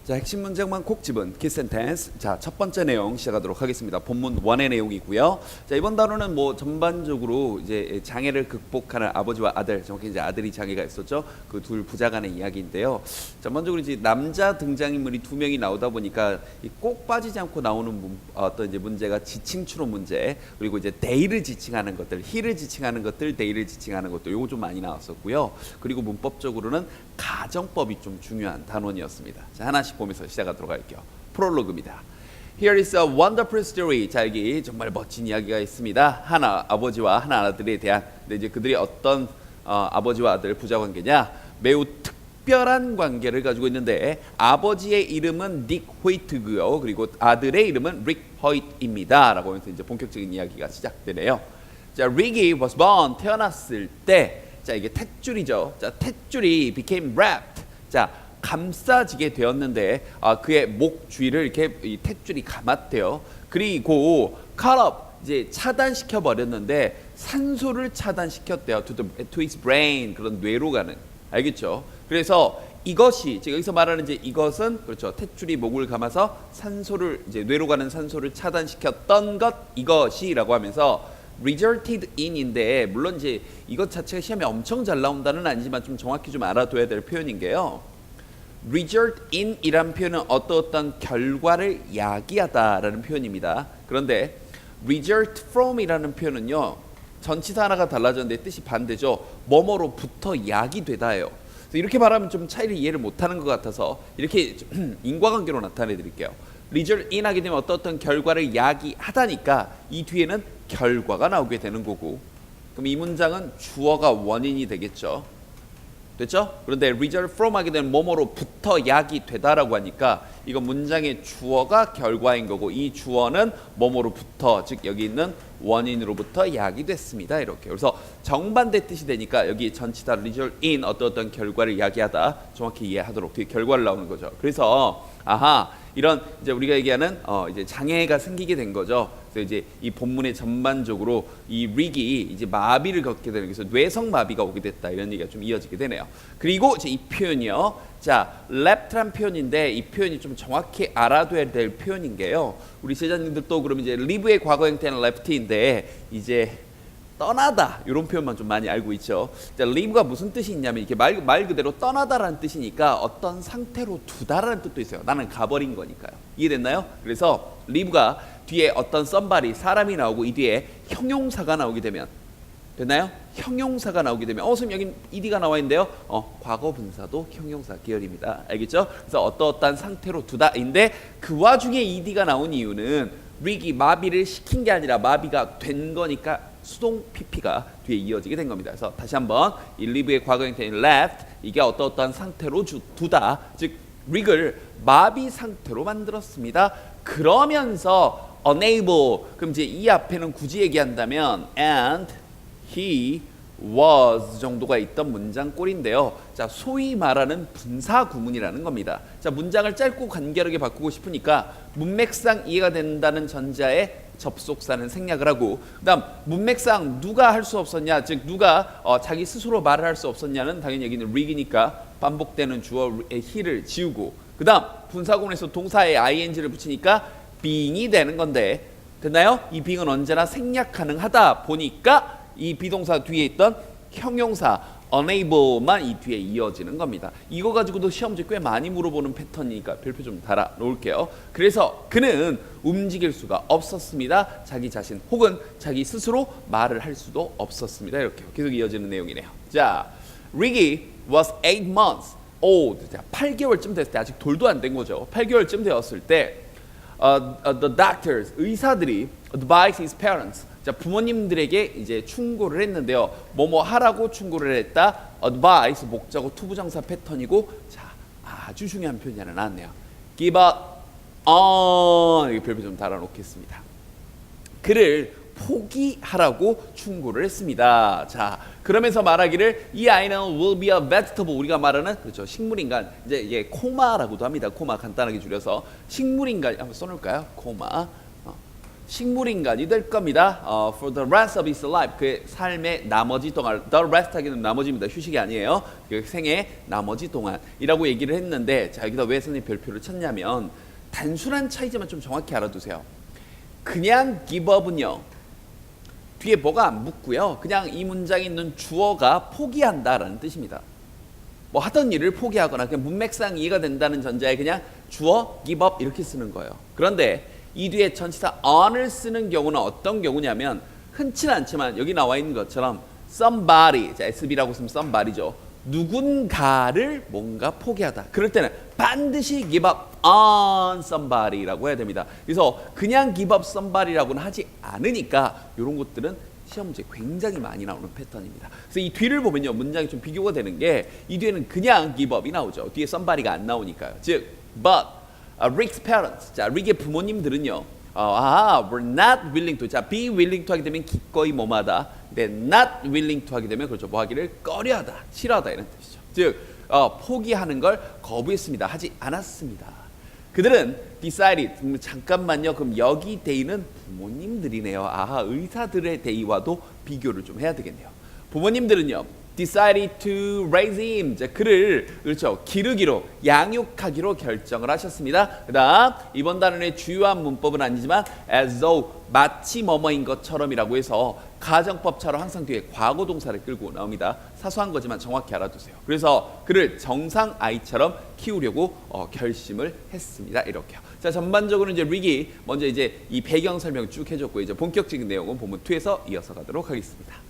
자, 핵심 문장만 콕 집은 키 센텐스. 자, 첫 번째 내용 시작하도록 하겠습니다. 본문 1의 내용이고요. 자, 이번 단어는 뭐 전반적으로 이제 장애를 극복하는 아버지와 아들, 정확히 이제 아들이 장애가 있었죠. 그 둘 부자 간의 이야기인데요. 전반적으로 이제 남자 등장인물이 두 명이 나오다 보니까 꼭 빠지지 않고 나오는 어떤 이제 문제가 지칭 추론 문제, 그리고 이제 they를 지칭하는 것들, he를 지칭하는 것들, they를 지칭하는 것들, 요거 좀 많이 나왔었고요. 그리고 문법적으로는 가정법이 좀 중요한 단원이었습니다. 자, 하나씩 보면서 시작하도록 할게요. 프롤로그입니다. Here is a wonderful story. 자, 여기 정말 멋진 이야기가 있습니다. 하나 아버지와 하나 아들에 대한. 근데 이제 그들이 어떤 아버지와 아들 부자 관계냐? 매우 특별한 관계를 가지고 있는데 아버지의 이름은 닉 호이트고요. 그리고 아들의 이름은 릭 호이트입니다. 라고 하면서 이제 본격적인 이야기가 시작되네요. 자, 릭이 was born 태어났을 때, 자, 이게 탯줄이죠. 자, 탯줄이 became wrapped. 자, 감싸지게 되었는데 그의 목 주위를 이렇게 이 탯줄이 감았대요. 그리고 cut up, 이제 차단시켜 버렸는데 산소를 차단시켰대요. to his brain, 그런 뇌로 가는. 알겠죠? 그래서 이것이 지금 여기서 말하는 이제 이것은 그렇죠. 탯줄이 목을 감아서 산소를 이제 뇌로 가는 산소를 차단시켰던 것, 이것이라고 하면서 resulted in인데, 물론 이제 이것 자체가 시험에 엄청 잘 나온다는 아니지만 좀 정확히 좀 알아둬야 될 표현인 게요. result in 이란 표현은 어떤 결과를 야기하다라는 표현입니다. 그런데 result from 이라는 표현은요, 전치사 하나가 달라졌는데 뜻이 반대죠. 뭐뭐로부터 야기되다예요. 이렇게 말하면 좀 차이를 이해를 못하는 것 같아서 이렇게 인과관계로 나타내 드릴게요. result in 하게 되면 어떤 결과를 야기하다니까 이 뒤에는 결과가 나오게 되는 거고, 그럼 이 문장은 주어가 원인이 되겠죠. 됐죠? 그런데 result from 하게 되면 뭐뭐로부터 야기되다라고 하니까 이거 문장의 주어가 결과인 거고, 이 주어는 뭐뭐로부터, 즉 여기 있는 원인으로부터 야기됐습니다. 이렇게. 그래서 정반대 뜻이 되니까 여기 전치사 result in 어떤 결과를 야기하다 정확히 이해하도록 뒤에 결과를 나오는 거죠. 그래서 이런 이제 우리가 얘기하는 이제 장애가 생기게 된 거죠. 그래서 이제 이 본문의 전반적으로 이 릭이 이제 마비를 겪게 되는, 그래서 뇌성 마비가 오게 됐다, 이런 얘기가 좀 이어지게 되네요. 그리고 이제 이 표현이요. 자, 랩트란 표현인데 이 표현이 좀 정확히 알아둬야 될 표현인 게요. 우리 제자님들도 그럼 이제 리브의 과거 형태는 레프트인데 이제 떠나다, 이런 표현만 좀 많이 알고 있죠. 자, leave가 무슨 뜻이 있냐면 이렇게 말 그대로 떠나다라는 뜻이니까 어떤 상태로 두다라는 뜻도 있어요. 나는 가버린 거니까요. 이해됐나요? 그래서 leave가 뒤에 어떤 somebody, 사람이 나오고 이 뒤에 형용사가 나오게 되면, 됐나요? 형용사가 나오게 되면 선생님 여기 ed가 나와 있는데요. 과거 분사도 형용사 계열입니다. 알겠죠? 그래서 어떠한 상태로 두다인데 그 와중에 ed가 나온 이유는 릭이 마비를 시킨 게 아니라 마비가 된 거니까 수동 pp가 뒤에 이어지게 된 겁니다. 그래서 다시 한번 이 live의 과거 형태인 left, 이게 어떠한 상태로 두다, 즉 릭을 마비 상태로 만들었습니다. 그러면서 unable, 그럼 이제 이 앞에는 굳이 얘기한다면 and he was 정도가 있던 문장 꼴인데요. 자, 소위 말하는 분사 구문이라는 겁니다. 자, 문장을 짧고 간결하게 바꾸고 싶으니까 문맥상 이해가 된다는 전자에 접속사는 생략을 하고, 그다음 문맥상 누가 할 수 없었냐, 즉 누가 자기 스스로 말을 할 수 없었냐는 당연히 여기는 릭이니까 반복되는 주어의 he를 지우고, 그다음 분사구문에서 동사에 ing를 붙이니까 being이 되는 건데, 됐나요? 이 being은 언제나 생략 가능하다 보니까 이 비동사 뒤에 있던 형용사 unable만 이 뒤에 이어지는 겁니다. 이거 가지고도 시험지 꽤 많이 물어보는 패턴이니까 별표 좀 달아 놓을게요. 그래서 그는 움직일 수가 없었습니다. 자기 자신 혹은 자기 스스로 말을 할 수도 없었습니다. 이렇게 계속 이어지는 내용이네요. 자, Ricky was 8 months old. 자, 8개월쯤 됐을 때, 아직 돌도 안 된 거죠. 8개월쯤 되었을 때 the doctors, 의사들이 advised his parents, 자, 부모님들에게 이제 충고를 했는데요. 뭐뭐 하라고 충고를 했다. advice 목적어 투부정사 패턴이고, 자, 아주 중요한 표현이 하나 나왔네요. give up on, 이렇게 별표 좀 달아놓겠습니다. 그를 포기하라고 충고를 했습니다. 자, 그러면서 말하기를 이 아이는 will be a vegetable, 우리가 말하는 그렇죠, 식물인간, 이제 이게 코마라고도 합니다. 코마 간단하게 줄여서 식물인간 한번 써놓을까요? 코마. 식물인간이 될 겁니다. For the rest of his life. 그의 삶의 나머지 동안. The rest 하기는 나머지입니다. 휴식이 아니에요. 그 생의 나머지 동안이라고 얘기를 했는데 자 여기다 왜 선생님 별표를 쳤냐면 단순한 차이지만 좀 정확히 알아두세요. 그냥 give up은요. 뒤에 뭐가 안 붙고요. 그냥 이 문장에 있는 주어가 포기한다라는 뜻입니다. 뭐 하던 일을 포기하거나 그냥 문맥상 이해가 된다는 전자에 그냥 주어 give up 이렇게 쓰는 거예요. 그런데 이 뒤에 전치사 on을 쓰는 경우는 어떤 경우냐면 흔치는 않지만 여기 나와 있는 것처럼 somebody, 자, SB라고 쓰면 somebody죠. 누군가를 뭔가 포기하다. 그럴 때는 반드시 give up on somebody라고 해야 됩니다. 그래서 그냥 give up somebody라고는 하지 않으니까 이런 것들은 시험 문제 굉장히 많이 나오는 패턴입니다. 그래서 이 뒤를 보면요. 문장이 좀 비교가 되는 게 이 뒤에는 그냥 give up이 나오죠. 뒤에 somebody가 안 나오니까요. 즉, but Rick's parents. 자, 릭의 부모님들은요. we're not willing to. 자, be willing to 하게 되면 기꺼이 뭐마다. 근데 not willing to 하게 되면 그렇죠. 뭐 하기를 꺼려하다, 싫어하다 이런 뜻이죠. 즉, 포기하는 걸 거부했습니다. 하지 않았습니다. 그들은 decided. 잠깐만요. 그럼 여기 they는 부모님들이네요. 의사들의 they와도 비교를 좀 해야 되겠네요. 부모님들은요. decided to raise him. 자, 그를 그렇죠. 기르기로 양육하기로 결정을 하셨습니다. 그다음 이번 단원의 주요한 문법은 아니지만 as though 마치 뭐뭐인 것처럼이라고 해서 가정법처럼 항상 뒤에 과거 동사를 끌고 나옵니다. 사소한 거지만 정확히 알아두세요. 그래서 그를 정상 아이처럼 키우려고 결심을 했습니다. 이렇게요. 자, 전반적으로 이제 릭이 먼저 이제 이 배경 설명 쭉 해줬고 이제 본격적인 내용은 본문 2에서 이어서 가도록 하겠습니다.